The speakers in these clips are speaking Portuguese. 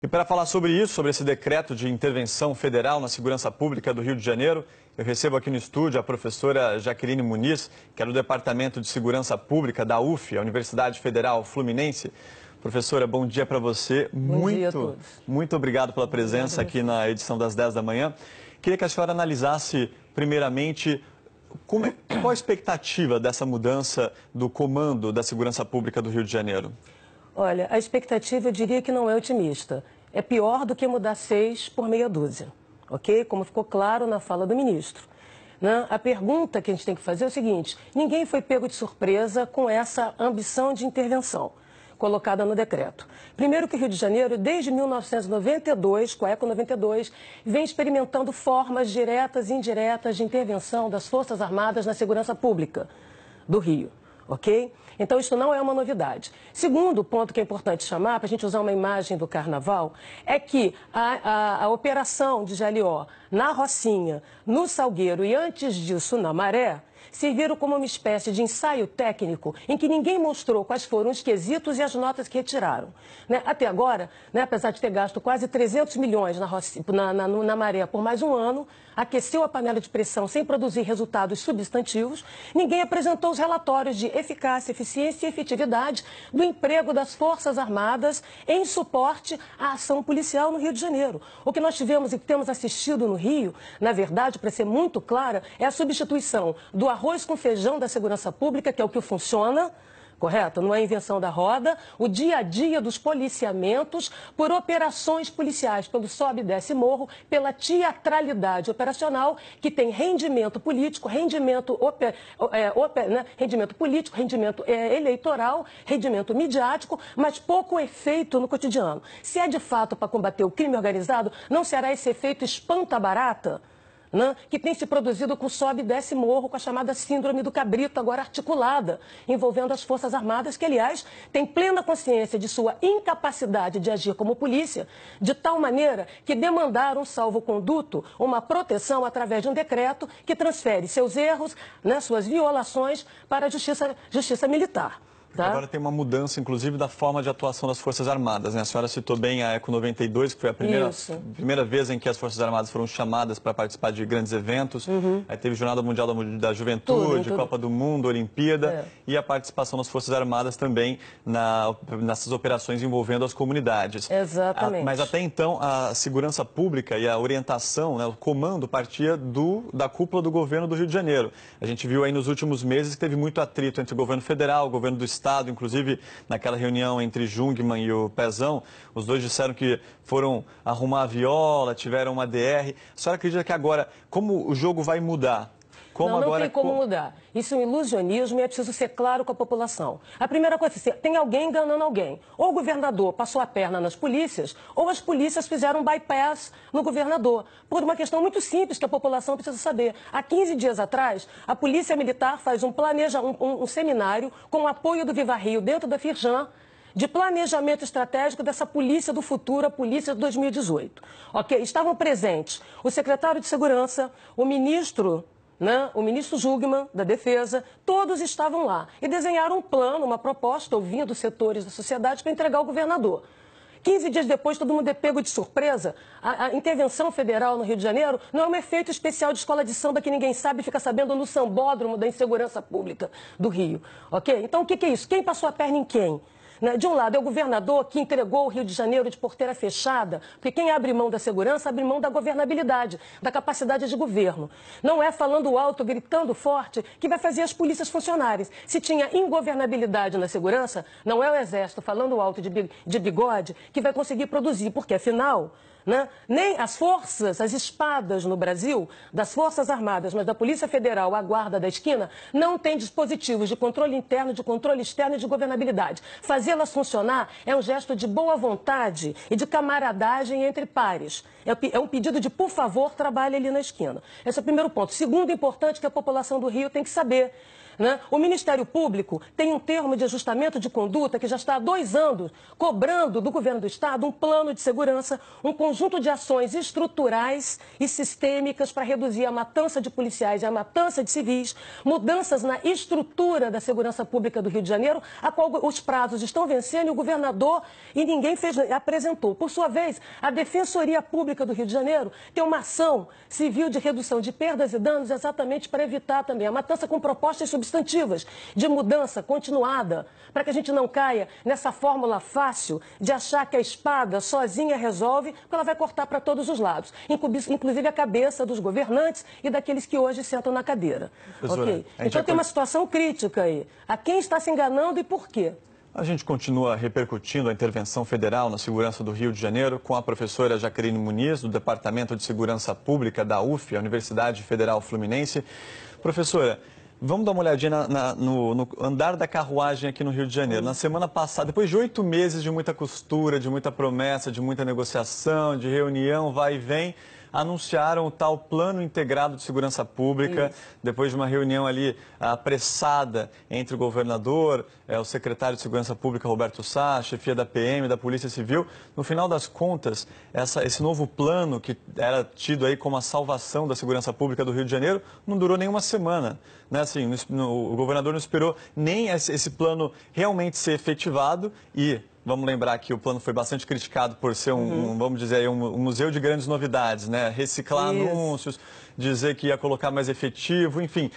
E para falar sobre isso, sobre esse decreto de intervenção federal na segurança pública do Rio de Janeiro, eu recebo aqui no estúdio a professora Jaqueline Muniz, que é do Departamento de Segurança Pública da UF, a Universidade Federal Fluminense. Professora, bom dia para você. Bom dia a todos. Muito obrigado pela presença aqui na edição das 10 da manhã. Queria que a senhora analisasse, primeiramente, qual a expectativa dessa mudança do comando da segurança pública do Rio de Janeiro? Olha, a expectativa eu diria que não é otimista. É pior do que mudar 6 por meia dúzia, ok? Como ficou claro na fala do ministro. Né? A pergunta que a gente tem que fazer é o seguinte: ninguém foi pego de surpresa com essa ambição de intervenção colocada no decreto. Primeiro que o Rio de Janeiro, desde 1992, com a ECO 92, vem experimentando formas diretas e indiretas de intervenção das Forças Armadas na segurança pública do Rio. Ok? Então, isso não é uma novidade. Segundo ponto que é importante chamar, para a gente usar uma imagem do Carnaval, é que a operação de GLO na Rocinha, no Salgueiro e antes disso na Maré, serviram como uma espécie de ensaio técnico em que ninguém mostrou quais foram os quesitos e as notas que retiraram. Né? Até agora, né, apesar de ter gasto quase 300 milhões na Maré por mais um ano, aqueceu a panela de pressão sem produzir resultados substantivos, ninguém apresentou os relatórios de eficácia, eficiência e efetividade do emprego das Forças Armadas em suporte à ação policial no Rio de Janeiro. O que nós tivemos e temos assistido no Rio, na verdade, para ser muito clara, é a substituição do arroz com feijão da segurança pública, que é o que funciona, correto? Não é invenção da roda, o dia a dia dos policiamentos por operações policiais, pelo sobe e desce morro, pela teatralidade operacional, que tem rendimento político, rendimento político, rendimento eleitoral, rendimento midiático, mas pouco efeito no cotidiano. Se é de fato para combater o crime organizado, não será esse efeito espanta-barata, né, que tem se produzido com sobe e desce morro, com a chamada síndrome do cabrito, agora articulada, envolvendo as Forças Armadas, que, aliás, têm plena consciência de sua incapacidade de agir como polícia, de tal maneira que demandaram um salvo-conduto, uma proteção através de um decreto que transfere seus erros, né, suas violações para a justiça militar. Tá? Agora tem uma mudança, inclusive, da forma de atuação das Forças Armadas, né? A senhora citou bem a ECO 92, que foi a primeira vez em que as Forças Armadas foram chamadas para participar de grandes eventos. Aí teve Jornada Mundial da Juventude, Copa do Mundo, Olimpíada, e a participação das Forças Armadas também nessas operações envolvendo as comunidades. Exatamente. Mas até então, a segurança pública e a orientação, né, o comando partia da cúpula do governo do Rio de Janeiro. A gente viu aí nos últimos meses que teve muito atrito entre o governo federal, o governo do Estado, inclusive naquela reunião entre Jungmann e o Pezão, os dois disseram que foram arrumar a viola, tiveram uma DR. A senhora acredita que agora, como o jogo vai mudar? Não tem como mudar. Isso é um ilusionismo e é preciso ser claro com a população. A primeira coisa é tem alguém enganando alguém. Ou o governador passou a perna nas polícias, ou as polícias fizeram um bypass no governador. Por uma questão muito simples que a população precisa saber. Há 15 dias atrás, a Polícia Militar faz um seminário com o apoio do Viva Rio dentro da Firjan, de planejamento estratégico dessa polícia do futuro, a polícia de 2018. Ok? Estavam presentes o secretário de Segurança, o ministro Jungmann, da Defesa, todos estavam lá e desenharam um plano, uma proposta, ouvindo setores da sociedade para entregar ao governador. 15 dias depois, todo mundo é pego de surpresa. A intervenção federal no Rio de Janeiro não é um efeito especial de escola de samba que ninguém sabe e fica sabendo no sambódromo da insegurança pública do Rio. Ok? Então, o que é isso? Quem passou a perna em quem? De um lado, é o governador que entregou o Rio de Janeiro de porteira fechada, porque quem abre mão da segurança abre mão da governabilidade, da capacidade de governo. Não é falando alto, gritando forte, que vai fazer as polícias funcionarem. Se tinha ingovernabilidade na segurança, não é o Exército falando alto de bigode que vai conseguir produzir, porque afinal, nem as forças, as espadas no Brasil, das Forças Armadas, mas da Polícia Federal, a guarda da esquina, não tem dispositivos de controle interno, de controle externo e de governabilidade. Fazê-las funcionar é um gesto de boa vontade e de camaradagem entre pares. É um pedido de, por favor, trabalhe ali na esquina. Esse é o primeiro ponto. Segundo importante que a população do Rio tem que saber. né? O Ministério Público tem um termo de ajustamento de conduta que já está há 2 anos cobrando do governo do Estado um plano de segurança, um conjunto de ações estruturais e sistêmicas para reduzir a matança de policiais e a matança de civis, mudanças na estrutura da segurança pública do Rio de Janeiro, a qual os prazos estão vencendo e o governador e ninguém apresentou. Por sua vez, a Defensoria Pública do Rio de Janeiro tem uma ação civil de redução de perdas e danos exatamente para evitar também a matança com propostas substantivas de mudança continuada, para que a gente não caia nessa fórmula fácil de achar que a espada sozinha resolve, porque ela vai cortar para todos os lados, inclusive a cabeça dos governantes e daqueles que hoje sentam na cadeira. Okay? Então tem uma situação crítica aí. A quem está se enganando e por quê? A gente continua repercutindo a intervenção federal na segurança do Rio de Janeiro com a professora Jaqueline Muniz, do Departamento de Segurança Pública da UF, a Universidade Federal Fluminense. Professora, vamos dar uma olhadinha no andar da carruagem aqui no Rio de Janeiro. Na semana passada, depois de 8 meses de muita costura, de muita promessa, de muita negociação, de reunião, vai e vem, anunciaram o tal Plano Integrado de Segurança Pública, depois de uma reunião ali apressada entre o governador, o secretário de Segurança Pública, Roberto Sá, a chefia da PM, da Polícia Civil. No final das contas, esse novo plano, que era tido aí como a salvação da segurança pública do Rio de Janeiro, não durou nem uma semana. Né? Assim, o governador não esperou nem esse plano realmente ser efetivado e... Vamos lembrar que o plano foi bastante criticado por ser vamos dizer aí, um museu de grandes novidades, né? Reciclar anúncios, dizer que ia colocar mais efetivo, enfim.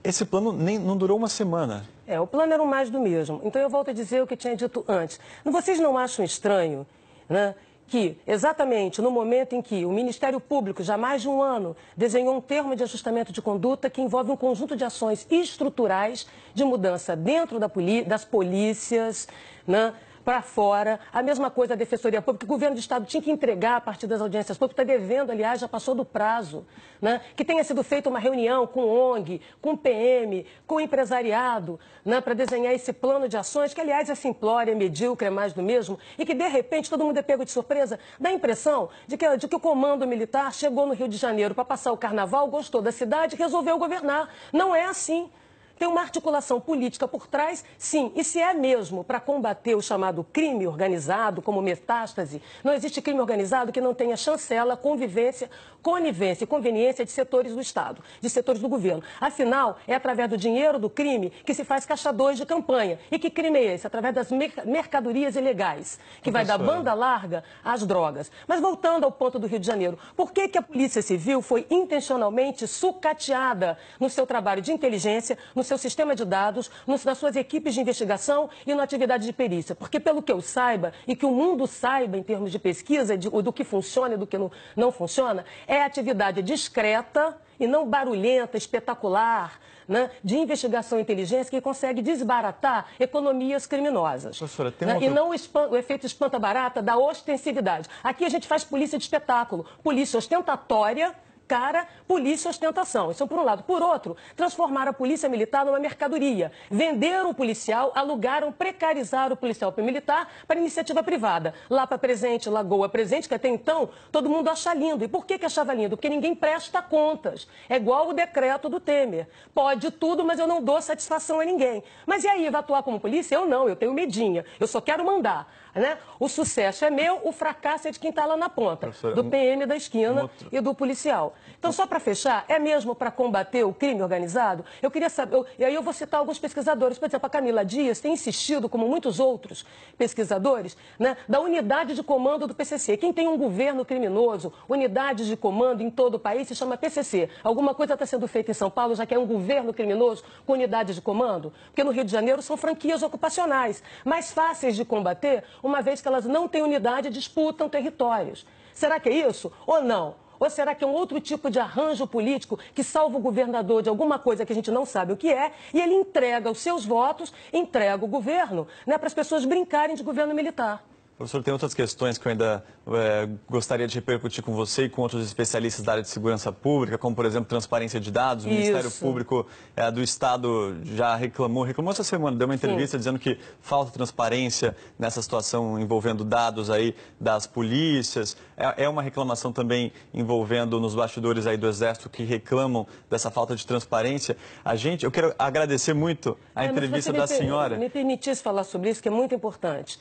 Esse plano não durou uma semana. O plano era o mais do mesmo. Então eu volto a dizer o que tinha dito antes. Vocês não acham estranho, né, que exatamente no momento em que o Ministério Público, já há mais de um ano, desenhou um termo de ajustamento de conduta que envolve um conjunto de ações estruturais de mudança dentro das polícias, né, para fora, a mesma coisa a Defensoria Pública, que o governo do Estado tinha que entregar a partir das audiências públicas, está devendo, aliás, já passou do prazo, né? Que tenha sido feita uma reunião com ONG, com PM, com empresariado, né? Para desenhar esse plano de ações, que, aliás, é simplório, é medíocre, é mais do mesmo, e que, de repente, todo mundo é pego de surpresa, dá a impressão de que o comando militar chegou no Rio de Janeiro para passar o carnaval, gostou da cidade e resolveu governar. Não é assim. Tem uma articulação política por trás, sim. E se é mesmo para combater o chamado crime organizado, como metástase, não existe crime organizado que não tenha chancela, conivência e conveniência de setores do Estado, de setores do governo. Afinal, é através do dinheiro do crime que se faz caixa 2 de campanha. E que crime é esse? Através das mercadorias ilegais, que vai da banda larga às drogas. Mas voltando ao ponto do Rio de Janeiro, por que a Polícia Civil foi intencionalmente sucateada no seu trabalho de inteligência, no seu sistema de dados, nas suas equipes de investigação e na atividade de perícia? Porque, pelo que eu saiba e que o mundo saiba em termos de pesquisa, do que funciona e do que não funciona, é atividade discreta e não barulhenta, espetacular, né, de investigação e inteligência que consegue desbaratar economias criminosas. Professora, tem E não o efeito espanta-barata da ostensividade. Aqui a gente faz polícia de espetáculo, polícia ostentatória, polícia e ostentação. Isso por um lado. Por outro, transformar a polícia militar numa mercadoria. Venderam o policial, alugaram, precarizaram o policial militar para iniciativa privada. Lapa Presente, Lagoa Presente, que até então todo mundo acha lindo. E por que achava lindo? Porque ninguém presta contas. É igual o decreto do Temer. Pode tudo, mas eu não dou satisfação a ninguém. Mas e aí, vai atuar como polícia? Eu não, eu tenho medinha. Eu só quero mandar. Né? O sucesso é meu, o fracasso é de quem está lá na ponta, do PM da esquina e do policial. Então, só para fechar, é mesmo para combater o crime organizado? Eu queria saber, e aí eu vou citar alguns pesquisadores, por exemplo, a Camila Dias tem insistido, como muitos outros pesquisadores, né, da unidade de comando do PCC. Quem tem um governo criminoso, unidade de comando em todo o país, se chama PCC. Alguma coisa está sendo feita em São Paulo, já que é um governo criminoso com unidade de comando? Porque no Rio de Janeiro são franquias ocupacionais, mais fáceis de combater, uma vez que elas não têm unidade e disputam territórios. Será que é isso ou não? Ou será que é um outro tipo de arranjo político que salva o governador de alguma coisa que a gente não sabe o que é e ele entrega os seus votos, entrega o governo, né, para as pessoas brincarem de governo militar? Professor, tem outras questões que eu ainda gostaria de repercutir com você e com outros especialistas da área de segurança pública, como, por exemplo, transparência de dados. O Ministério Público do Estado já reclamou essa semana, deu uma entrevista dizendo que falta transparência nessa situação envolvendo dados aí das polícias. É uma reclamação também envolvendo nos bastidores aí do Exército que reclamam dessa falta de transparência. Eu quero agradecer muito a entrevista da senhora. Me permitisse falar sobre isso, que é muito importante.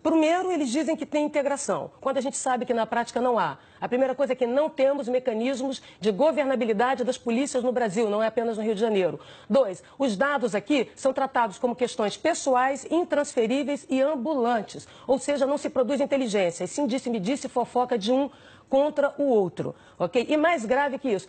Primeiro, eles dizem que tem integração, quando a gente sabe que na prática não há. A primeira coisa é que não temos mecanismos de governabilidade das polícias no Brasil, não é apenas no Rio de Janeiro. 2, os dados aqui são tratados como questões pessoais, intransferíveis e ambulantes. Ou seja, não se produz inteligência, e sim disse-me-disse fofoca de um contra o outro, ok? E mais grave que isso,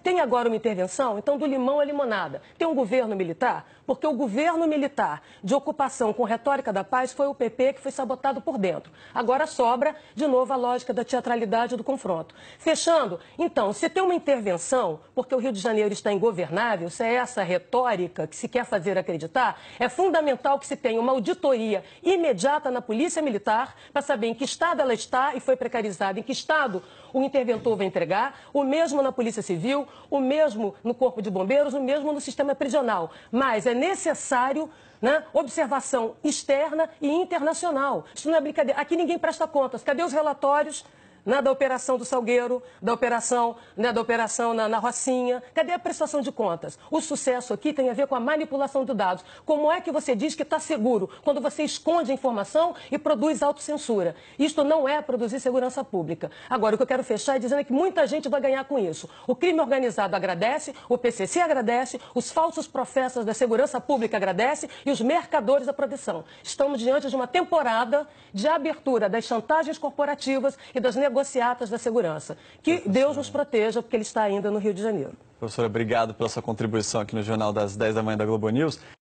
tem agora uma intervenção, então do limão à limonada. Tem um governo militar, porque o governo militar de ocupação com retórica da paz foi o PP que foi sabotado por dentro. Agora sobra, de novo, a lógica da teatralidade do confronto. Fechando, então, se tem uma intervenção, porque o Rio de Janeiro está ingovernável, se é essa retórica que se quer fazer acreditar, é fundamental que se tenha uma auditoria imediata na Polícia Militar para saber em que estado ela está e foi precarizada, em que estado o interventor vai entregar, o mesmo na Polícia Civil, o mesmo no Corpo de Bombeiros, o mesmo no sistema prisional. Mas é necessário observação externa e internacional. Isso não é brincadeira. Aqui ninguém presta contas. Cadê os relatórios da Operação do Salgueiro, da operação na Rocinha? Cadê a prestação de contas? O sucesso aqui tem a ver com a manipulação de dados. Como é que você diz que está seguro quando você esconde a informação e produz autocensura? Isto não é produzir segurança pública. Agora, o que eu quero fechar é dizendo que muita gente vai ganhar com isso. O crime organizado agradece, o PCC agradece, os falsos profetas da segurança pública agradecem e os mercadores da proteção. Estamos diante de uma temporada de abertura das chantagens corporativas e das negociatas da segurança. Que Deus nos proteja, porque ele está ainda no Rio de Janeiro. Professora, obrigado pela sua contribuição aqui no Jornal das 10 da manhã da Globo News.